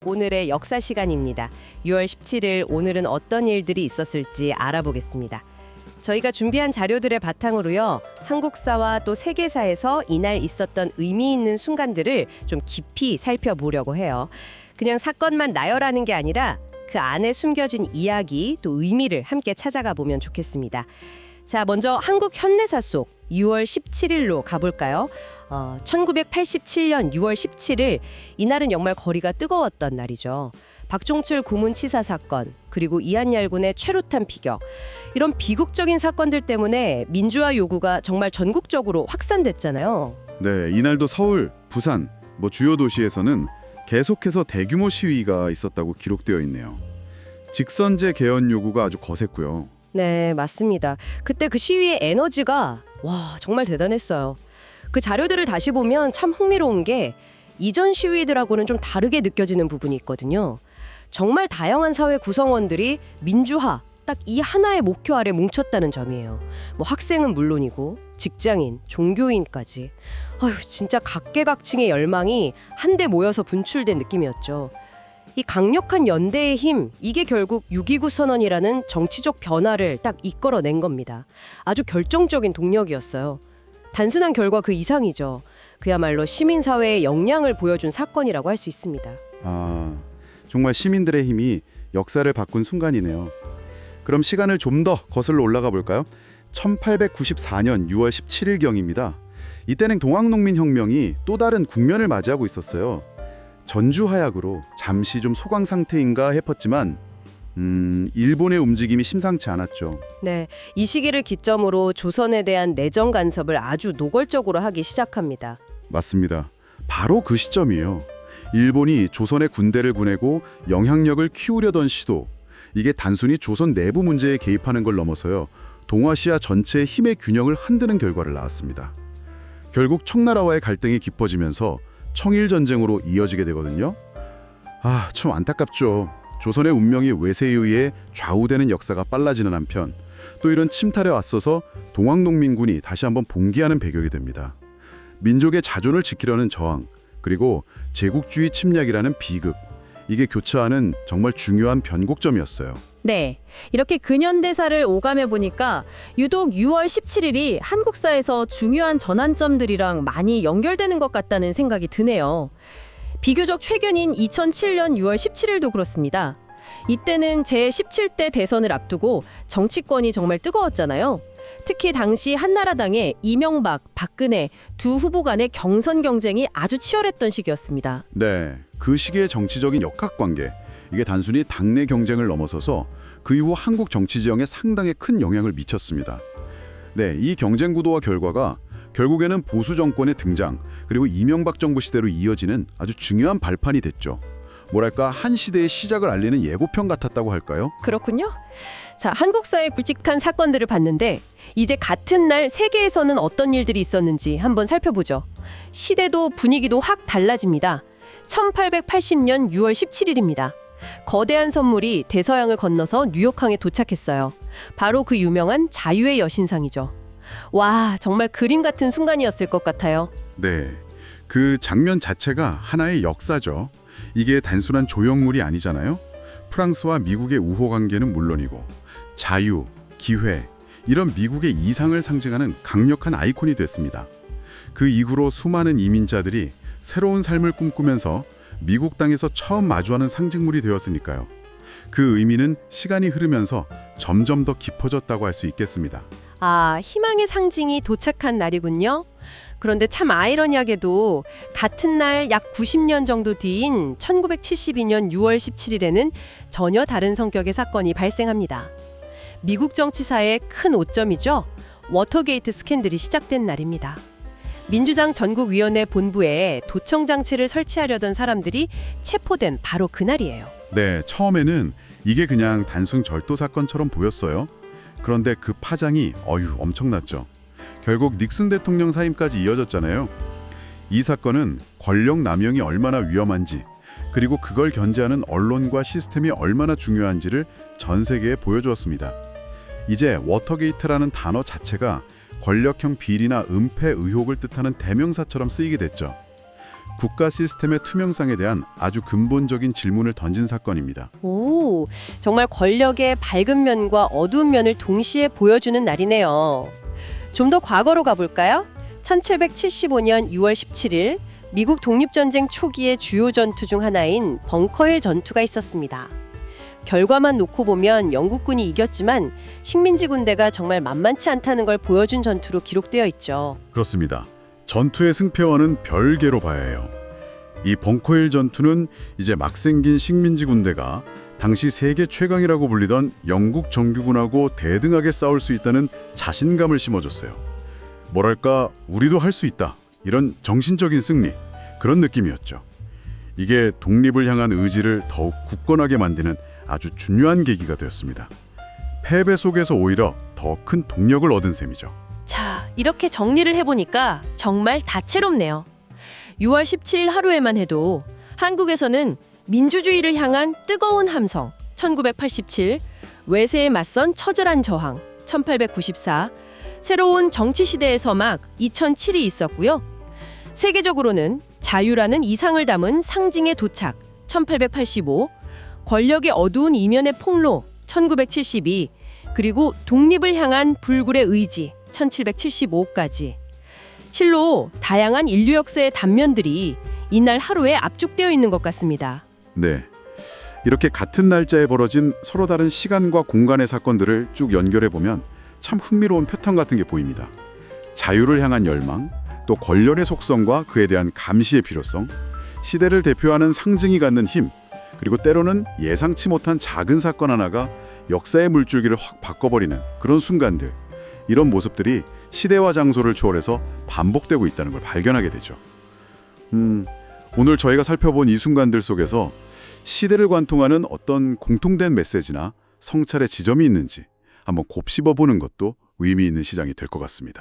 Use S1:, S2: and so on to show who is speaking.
S1: 오늘의 역사 시간입니다. 6월 17일 오늘은 어떤 일들이 있었을지 알아보겠습니다. 저희가 준비한 자료들의 바탕으로요. 한국사와 또 세계사에서 이날 있었던 의미 있는 순간들을 좀 깊이 살펴보려고 해요. 그냥 사건만 나열하는 게 아니라 그 안에 숨겨진 이야기 또 의미를 함께 찾아가 보면 좋겠습니다. 자, 먼저 한국 현대사 속 6월 17일로 가볼까요? 1987년 6월 17일 이날은 정말 거리가 뜨거웠던 날이죠. 박종철 고문치사 사건 그리고 이한열군의 최루탄 피격 이런 비극적인 사건들 때문에 민주화 요구가 정말 전국적으로 확산됐잖아요.
S2: 네, 이날도 서울, 부산, 주요 도시에서는 계속해서 대규모 시위가 있었다고 기록되어 있네요. 직선제 개헌 요구가 아주 거셌고요.
S1: 네, 맞습니다. 그때 그 시위의 에너지가 정말 대단했어요. 그 자료들을 다시 보면 참 흥미로운 게 이전 시위들하고는 좀 다르게 느껴지는 부분이 있거든요. 정말 다양한 사회 구성원들이 민주화 딱 이 하나의 목표 아래 뭉쳤다는 점이에요. 학생은 물론이고 직장인, 종교인까지. 진짜 각계각층의 열망이 한데 모여서 분출된 느낌이었죠. 이 강력한 연대의 힘, 이게 결국 6.29 선언이라는 정치적 변화를 딱 이끌어낸 겁니다. 아주 결정적인 동력이었어요. 단순한 결과 그 이상이죠. 그야말로 시민사회의 역량을 보여준 사건이라고 할 수 있습니다.
S2: 정말 시민들의 힘이 역사를 바꾼 순간이네요. 그럼 시간을 좀 더 거슬러 올라가 볼까요? 1894년 6월 17일경입니다. 이때는 동학농민혁명이 또 다른 국면을 맞이하고 있었어요. 전주 하약으로 잠시 좀 소강 상태인가 싶었지만 일본의 움직임이 심상치 않았죠.
S1: 네, 이 시기를 기점으로 조선에 대한 내정 간섭을 아주 노골적으로 하기 시작합니다.
S2: 맞습니다. 바로 그 시점이에요. 일본이 조선의 군대를 보내고 영향력을 키우려던 시도, 이게 단순히 조선 내부 문제에 개입하는 걸 넘어서요. 동아시아 전체의 힘의 균형을 흔드는 결과를 낳았습니다. 결국 청나라와의 갈등이 깊어지면서 청일전쟁으로 이어지게 되거든요. 참 안타깝죠. 조선의 운명이 외세에 의해 좌우되는 역사가 빨라지는 한편 또 이런 침탈에 앞서서 동학농민군이 다시 한번 봉기하는 배경이 됩니다. 민족의 자존을 지키려는 저항, 그리고 제국주의 침략이라는 비극, 이게 교차하는 정말 중요한 변곡점이었어요.
S3: 네, 이렇게 근현대사를 오감해 보니까 유독 6월 17일이 한국사에서 중요한 전환점들이랑 많이 연결되는 것 같다는 생각이 드네요. 비교적 최근인 2007년 6월 17일도 그렇습니다. 이때는 제17대 대선을 앞두고 정치권이 정말 뜨거웠잖아요. 특히 당시 한나라당의 이명박, 박근혜 두 후보 간의 경선 경쟁이 아주 치열했던 시기였습니다.
S2: 네, 그 시기의 정치적인 역학관계, 이게 단순히 당내 경쟁을 넘어서서 그 이후 한국 정치 지형에 상당히 큰 영향을 미쳤습니다. 네, 이 경쟁 구도와 결과가 결국에는 보수 정권의 등장, 그리고 이명박 정부 시대로 이어지는 아주 중요한 발판이 됐죠. 뭐랄까, 한 시대의 시작을 알리는 예고편 같았다고 할까요?
S3: 그렇군요. 자, 한국사의 굵직한 사건들을 봤는데 이제 같은 날 세계에서는 어떤 일들이 있었는지 한번 살펴보죠. 시대도 분위기도 확 달라집니다. 1880년 6월 17일입니다. 거대한 선물이 대서양을 건너서 뉴욕항에 도착했어요. 바로 그 유명한 자유의 여신상이죠. 와, 정말 그림 같은 순간이었을 것 같아요.
S2: 네, 그 장면 자체가 하나의 역사죠. 이게 단순한 조형물이 아니잖아요. 프랑스와 미국의 우호 관계는 물론이고 자유, 기회, 이런 미국의 이상을 상징하는 강력한 아이콘이 됐습니다. 그 이후로 수많은 이민자들이 새로운 삶을 꿈꾸면서 미국 땅에서 처음 마주하는 상징물이 되었으니까요. 그 의미는 시간이 흐르면서 점점 더 깊어졌다고 할 수 있겠습니다.
S1: 희망의 상징이 도착한 날이군요. 그런데 참 아이러니하게도 같은 날 약 90년 정도 뒤인 1972년 6월 17일에는 전혀 다른 성격의 사건이 발생합니다. 미국 정치사의 큰 오점이죠. 워터게이트 스캔들이 시작된 날입니다. 민주당 전국위원회 본부에 도청 장치를 설치하려던 사람들이 체포된 바로 그날이에요.
S2: 네, 처음에는 이게 그냥 단순 절도 사건처럼 보였어요. 그런데 그 파장이 엄청났죠. 결국 닉슨 대통령 사임까지 이어졌잖아요. 이 사건은 권력 남용이 얼마나 위험한지, 그리고 그걸 견제하는 언론과 시스템이 얼마나 중요한지를 전 세계에 보여주었습니다. 이제 워터게이트라는 단어 자체가 권력형 비리나 은폐 의혹을 뜻하는 대명사처럼 쓰이게 됐죠. 국가 시스템의 투명성에 대한 아주 근본적인 질문을 던진 사건입니다.
S1: 오, 정말 권력의 밝은 면과 어두운 면을 동시에 보여주는 날이네요. 좀 더 과거로 가볼까요? 1775년 6월 17일 미국 독립전쟁 초기의 주요 전투 중 하나인 벙커힐 전투가 있었습니다. 결과만 놓고 보면 영국군이 이겼지만 식민지 군대가 정말 만만치 않다는 걸 보여준 전투로 기록되어 있죠.
S2: 그렇습니다. 전투의 승패와는 별개로 봐야 해요. 이 벙커힐 전투는 이제 막 생긴 식민지 군대가 당시 세계 최강이라고 불리던 영국 정규군하고 대등하게 싸울 수 있다는 자신감을 심어줬어요. 뭐랄까, 우리도 할 수 있다. 이런 정신적인 승리, 그런 느낌이었죠. 이게 독립을 향한 의지를 더욱 굳건하게 만드는 아주 중요한 계기가 되었습니다. 패배 속에서 오히려 더 큰 동력을 얻은 셈이죠.
S3: 자, 이렇게 정리를 해보니까 정말 다채롭네요. 6월 17일 하루에만 해도 한국에서는 민주주의를 향한 뜨거운 함성 1987, 외세에 맞선 처절한 저항 1894, 새로운 정치 시대의 서막 2007이 있었고요. 세계적으로는 자유라는 이상을 담은 상징의 도착 1885, 권력의 어두운 이면의 폭로 1972, 그리고 독립을 향한 불굴의 의지 1775까지. 실로 다양한 인류 역사의 단면들이 이날 하루에 압축되어 있는 것 같습니다.
S2: 네. 이렇게 같은 날짜에 벌어진 서로 다른 시간과 공간의 사건들을 쭉 연결해 보면 참 흥미로운 패턴 같은 게 보입니다. 자유를 향한 열망, 또 권력의 속성과 그에 대한 감시의 필요성, 시대를 대표하는 상징이 갖는 힘, 그리고 때로는 예상치 못한 작은 사건 하나가 역사의 물줄기를 확 바꿔버리는 그런 순간들, 이런 모습들이 시대와 장소를 초월해서 반복되고 있다는 걸 발견하게 되죠. 오늘 저희가 살펴본 이 순간들 속에서 시대를 관통하는 어떤 공통된 메시지나 성찰의 지점이 있는지 한번 곱씹어 보는 것도 의미 있는 시장이 될 것 같습니다.